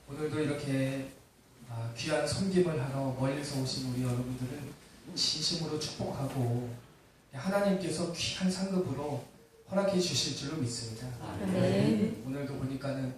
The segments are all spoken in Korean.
오늘도 이렇게 귀한 섬김을 하러 멀리서 오신 우리 여러분들은 진심으로 축복하고 하나님께서 귀한 상급으로 허락해 주실 줄로 믿습니다. 네. 오늘도 보니까는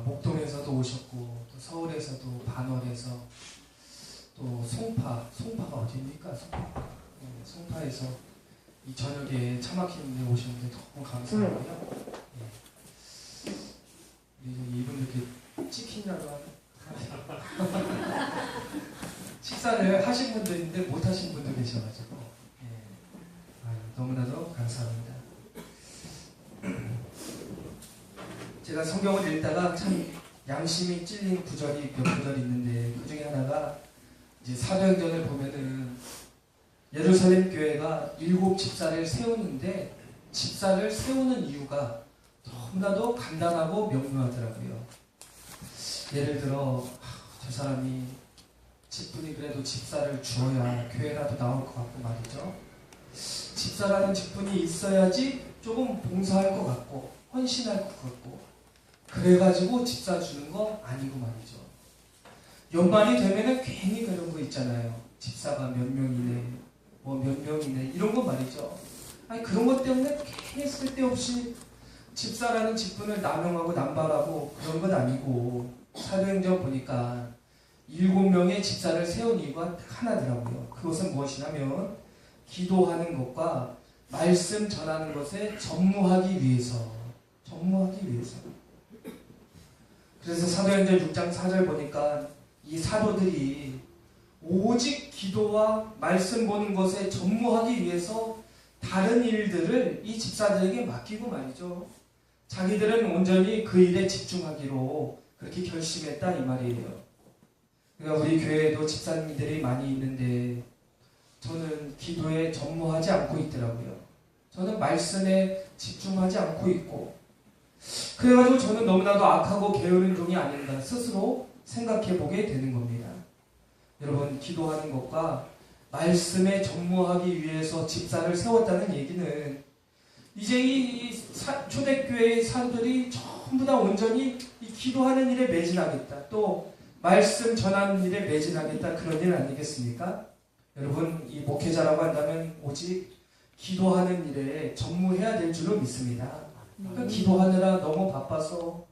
목동에서도 오셨고 또 서울에서도 반월에서 또 송파가 어디입니까? 송파에서 이 저녁에 차 막히는데 오셨는데 너무 감사하고요. 이분들께 치킨이라도 하는 식사를 하신 분들인데 못 하신 분도 계셔가지고 너무나도 감사합니다. 제가 성경을 읽다가 참 양심이 찔린 구절이 몇 구절 있는데 그 중에 하나가 이제 사도행전을 보면은 예루살렘 교회가 7 집사를 세우는데 집사를 세우는 이유가 너무나도 간단하고 명료하더라고요. 예를 들어 저 사람이 직분이 그래도 집사를 주어야 교회라도 나올 것 같고 말이죠. 집사라는 직분이 있어야지 조금 봉사할 것 같고 헌신할 것 같고 그래가지고 집사 주는 거 아니고 말이죠. 연말이 되면은 괜히 그런 거 있잖아요. 집사가 몇 명이네 뭐 몇 명이네 이런 거 말이죠. 아니 그런 것 때문에 괜히 쓸데없이 집사라는 직분을 남용하고 남발하고 그런 건 아니고 사도행전 보니까 7명의 집사를 세운 이유가 하나더라고요. 그것은 무엇이냐면 기도하는 것과 말씀 전하는 것에 전무하기 위해서. 그래서 사도행전 6장 4절 보니까 이 사도들이 오직 기도와 말씀 보는 것에 전무하기 위해서 다른 일들을 이 집사들에게 맡기고 말이죠. 자기들은 온전히 그 일에 집중하기로 그렇게 결심했다 이 말이에요. 그러니까 우리 교회에도 집사님들이 많이 있는데 저는 기도에 전무하지 않고 있더라고요. 저는 말씀에 집중하지 않고 있고 그래가지고 저는 너무나도 악하고 게으른 종이 아닌가 스스로 생각해보게 되는 겁니다. 여러분 기도하는 것과 말씀에 전무하기 위해서 집사를 세웠다는 얘기는 이제 이 초대교회의 사람들이 전부 다 온전히 이 기도하는 일에 매진하겠다. 또 말씀 전하는 일에 매진하겠다. 그런 일 아니겠습니까? 여러분 이 목회자라고 한다면 오직 기도하는 일에 전무해야 될 줄로 믿습니다. 그러니까 기도하느라 너무 바빠서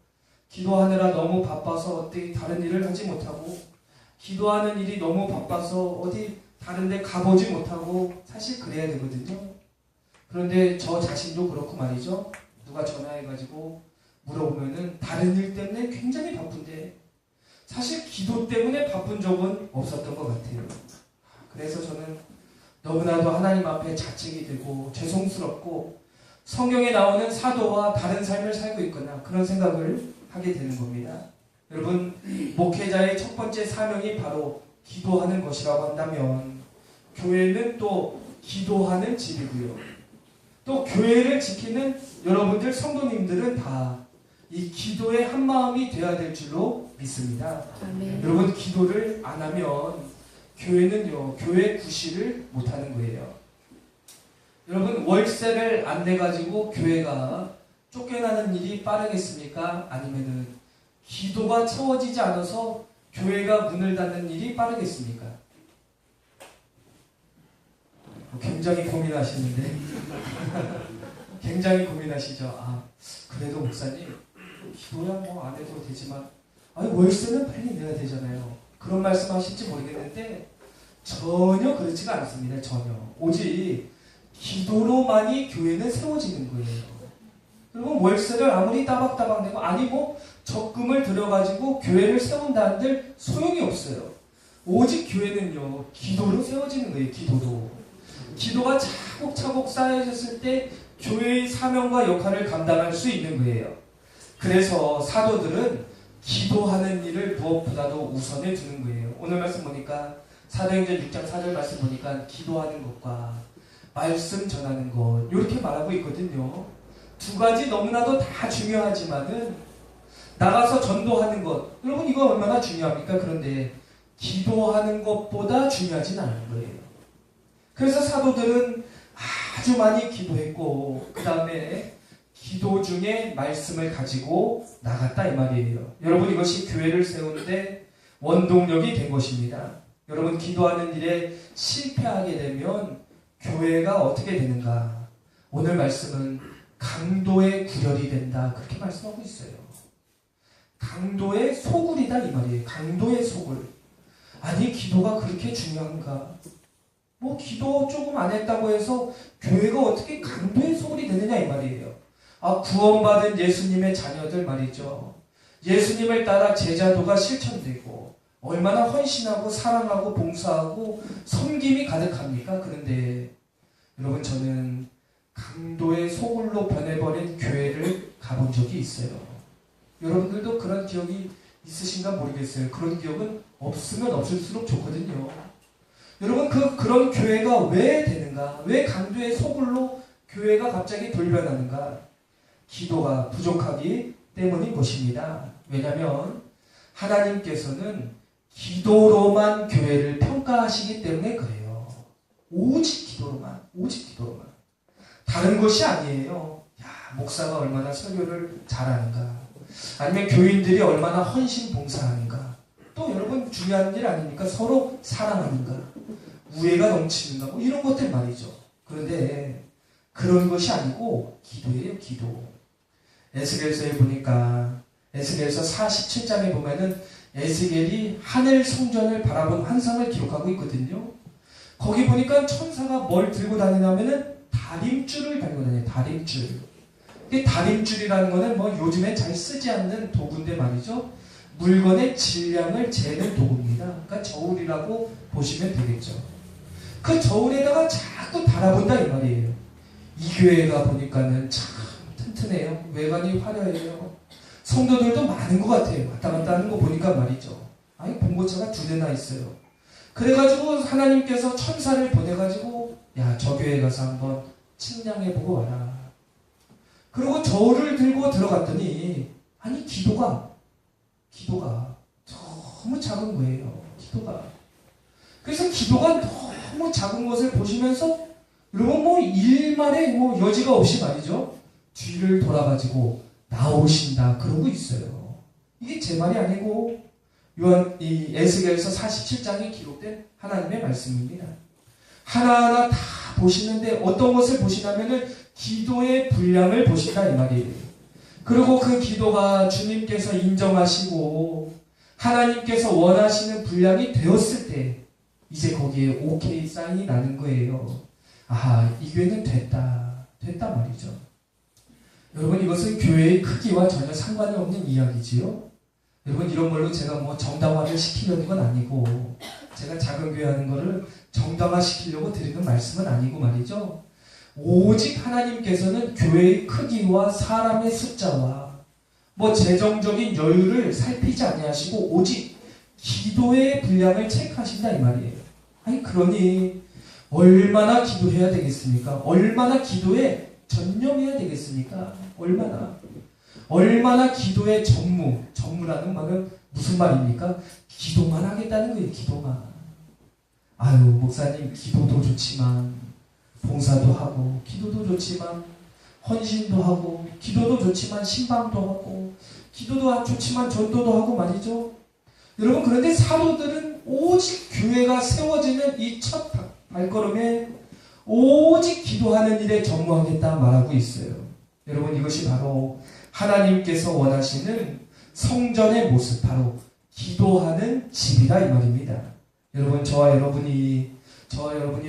어디 다른 일을 하지 못하고 기도하는 일이 너무 바빠서 어디 다른 데 가보지 못하고 사실 그래야 되거든요. 그런데 저 자신도 그렇고 말이죠. 누가 전화해가지고 물어보면은 다른 일 때문에 굉장히 바쁜데 사실 기도 때문에 바쁜 적은 없었던 것 같아요. 그래서 저는 너무나도 하나님 앞에 자책이 되고 죄송스럽고 성경에 나오는 사도와 다른 삶을 살고 있거나 그런 생각을 하게 되는 겁니다. 여러분 목회자의 첫 번째 사명이 바로 기도하는 것이라고 한다면 교회는 또 기도하는 집이고요. 또 교회를 지키는 여러분들 성도님들은 다 이 기도의 한마음이 되어야 될 줄로 믿습니다. 아멘. 여러분 기도를 안 하면 교회는요 교회 구실을 못하는 거예요. 여러분 월세를 안 내가지고 교회가 쫓겨나는 일이 빠르겠습니까? 아니면은 기도가 채워지지 않아서 교회가 문을 닫는 일이 빠르겠습니까? 굉장히 고민하시는데 굉장히 고민하시죠. 그래도 목사님 기도야 뭐 안 해도 되지만 월세는 빨리 내야 되잖아요. 그런 말씀 하실지 모르겠는데 전혀 그렇지가 않습니다. 전혀. 오직 기도로만이 교회는 세워지는 거예요. 그리고 월세를 아무리 따박따박 내고 뭐 적금을 들여가지고 교회를 세운다는들 소용이 없어요. 오직 교회는요 기도로 세워지는 거예요. 기도가 차곡차곡 쌓여졌을 때 교회의 사명과 역할을 감당할 수 있는 거예요. 그래서 사도들은 기도하는 일을 무엇보다도 우선에 두는 거예요. 오늘 말씀 보니까 사도행전 6장 4절 말씀 보니까 기도하는 것과 말씀 전하는 것 이렇게 말하고 있거든요. 두 가지 너무나도 다 중요하지만은 나가서 전도하는 것 여러분 이거 얼마나 중요합니까? 그런데 기도하는 것보다 중요하진 않은 거예요. 그래서 사도들은 아주 많이 기도했고 그 다음에 기도 중에 말씀을 가지고 나갔다 이 말이에요. 여러분 이것이 교회를 세우는데 원동력이 된 것입니다. 여러분 기도하는 일에 실패하게 되면 교회가 어떻게 되는가? 오늘 말씀은 강도의 구렬이 된다 그렇게 말씀하고 있어요. 강도의 소굴이다 이 말이에요. 강도의 소굴. 아니 기도가 그렇게 중요한가? 뭐 기도 조금 안 했다고 해서 교회가 어떻게 강도의 소굴이 되느냐 이 말이에요. 구원받은 예수님의 자녀들 말이죠. 예수님을 따라 제자도가 실천되고 얼마나 헌신하고 사랑하고 봉사하고 섬김이 가득합니까? 그런데 여러분 저는 강도의 소굴로 변해버린 교회를 가본 적이 있어요. 여러분들도 그런 기억이 있으신가 모르겠어요. 그런 기억은 없으면 없을수록 좋거든요. 여러분 그런 교회가 왜 되는가? 왜 강도의 소굴로 교회가 갑자기 돌변하는가? 기도가 부족하기 때문인 것입니다. 왜냐하면 하나님께서는 기도로만 교회를 평가하시기 때문에 그래요. 오직 기도로만. 다른 것이 아니에요. 목사가 얼마나 설교를 잘하는가? 아니면 교인들이 얼마나 헌신 봉사하는가? 또 여러분 중요한 일 아닙니까? 서로 사랑하는가? 우애가 넘치는가? 뭐 이런 것들 말이죠. 그런데 그런 것이 아니고 기도예요. 기도. 에스겔서에 보니까 에스겔서 47장에 보면은 에스겔이 하늘 성전을 바라본 환상을 기록하고 있거든요. 거기 보니까 천사가 뭘 들고 다니냐면은 다림줄을 달고 다녀요. 다림줄. 이 다림줄이라는 거는 뭐 요즘에 잘 쓰지 않는 도구인데 말이죠. 물건의 질량을 재는 도구입니다. 그러니까 저울이라고 보시면 되겠죠. 그 저울에다가 자꾸 달아본다 이 말이에요. 이 교회가 보니까는 참 튼튼해요. 외관이 화려해요. 성도들도 많은 것 같아요. 왔다 갔다 하는 거 보니까 말이죠. 봉고차가 2대나 있어요. 그래가지고 하나님께서 천사를 보내가지고 저 교회 가서 한번 측량해보고 와라. 그리고 저울을 들고 들어갔더니 기도가 너무 작은 거예요. 기도가. 그래서 기도가 너무 작은 것을 보시면서 여러분 뭐 일말의 여지가 없이 말이죠. 뒤를 돌아가지고 나오신다 그러고 있어요. 이게 제 말이 아니고 이 에스겔서 47장에 기록된 하나님의 말씀입니다. 하나하나 다 보시는데 어떤 것을 보시냐면은 기도의 분량을 보신다 이 말이에요. 그리고 그 기도가 주님께서 인정하시고 하나님께서 원하시는 분량이 되었을 때 이제 거기에 오케이 사인이 나는 거예요. 이 교회는 됐다 말이죠. 여러분 이것은 교회의 크기와 전혀 상관이 없는 이야기지요. 여러분 이런 걸로 제가 정당화를 시키려는 건 아니고 제가 작은 교회 하는 거를 정당화시키려고 드리는 말씀은 아니고 말이죠. 오직 하나님께서는 교회의 크기와 사람의 숫자와 재정적인 여유를 살피지 아니하시고 오직 기도의 분량을 체크하신다 이 말이에요. 그러니 얼마나 기도해야 되겠습니까? 얼마나 기도에 전념해야 되겠습니까? 얼마나 기도의 전무라는 말은 무슨 말입니까? 기도만 하겠다는 거예요. 기도만. 목사님 기도도 좋지만 봉사도 하고 기도도 좋지만 헌신도 하고 기도도 좋지만 신방도 하고 기도도 좋지만 전도도 하고 말이죠. 여러분 그런데 사도들은 오직 교회가 세워지는 이 첫 발걸음에 오직 기도하는 일에 전무하겠다 말하고 있어요. 여러분 이것이 바로 하나님께서 원하시는 성전의 모습, 바로 기도하는 집이다 이 말입니다. 여러분 저와 여러분이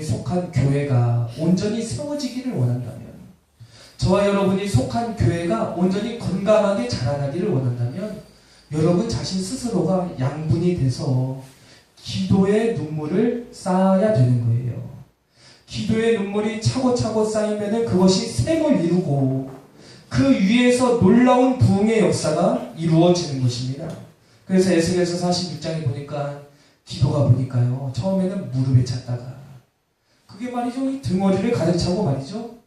속한 교회가 온전히 세워지기를 원한다면, 저와 여러분이 속한 교회가 온전히 건강하게 자라나기를 원한다면 여러분 자신 스스로가 양분이 돼서 기도의 눈물을 쌓아야 되는 거예요. 기도의 눈물이 차고차고 쌓이면 그것이 샘을 이루고 그 위에서 놀라운 부흥의 역사가 이루어지는 것입니다. 그래서 에스겔서 46장에 보니까 기도가 보니까요. 처음에는 무릎에 찼다가 그게 말이죠. 이 등어리를 가득 차고 말이죠.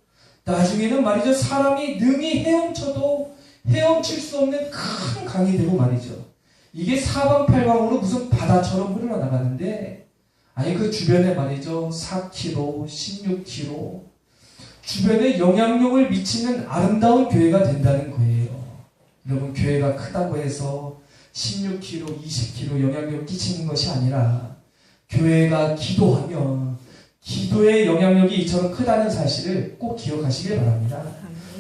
나중에는 말이죠. 사람이 능히 헤엄쳐도 헤엄칠 수 없는 큰 강이 되고 말이죠. 이게 사방팔방으로 무슨 바다처럼 흘러나가는데 그 주변에 말이죠. 4km, 16km 주변에 영향력을 미치는 아름다운 교회가 된다는 거예요. 여러분, 교회가 크다고 해서 16km, 20km 영향력 끼치는 것이 아니라 교회가 기도하면 기도의 영향력이 이처럼 크다는 사실을 꼭 기억하시길 바랍니다.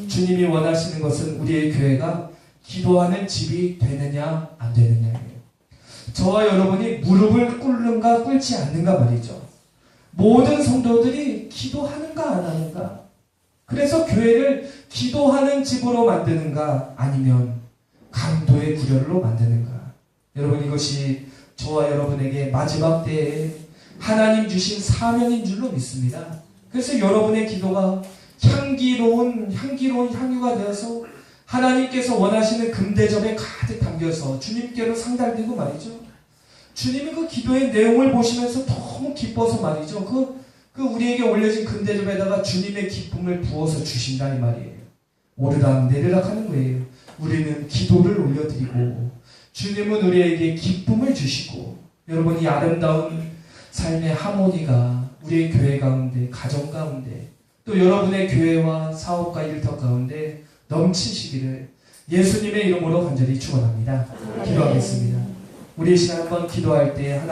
주님이 원하시는 것은 우리의 교회가 기도하는 집이 되느냐 안 되느냐예요. 저와 여러분이 무릎을 꿇는가 꿇지 않는가 말이죠. 모든 성도들이 기도하는가 안 하는가, 그래서 교회를 기도하는 집으로 만드는가 아니면 강도의 구렬로 만드는가. 여러분, 이것이 저와 여러분에게 마지막 때에 하나님 주신 사명인 줄로 믿습니다. 그래서 여러분의 기도가 향기로운 향유가 되어서 하나님께서 원하시는 금대접에 가득 담겨서 주님께로 상달되고 말이죠. 주님이 그 기도의 내용을 보시면서 너무 기뻐서 말이죠. 그 우리에게 올려진 금대접에다가 주님의 기쁨을 부어서 주신다 이 말이에요. 오르락 내리락 하는 거예요. 우리는 기도를 올려드리고 주님은 우리에게 기쁨을 주시고, 여러분, 이 아름다운 삶의 하모니가 우리의 교회 가운데, 가정 가운데, 또 여러분의 교회와 사업과 일터 가운데 넘치시기를 예수님의 이름으로 간절히 축원합니다. 기도하겠습니다. 우리 이 시간 한번 기도할 때 하나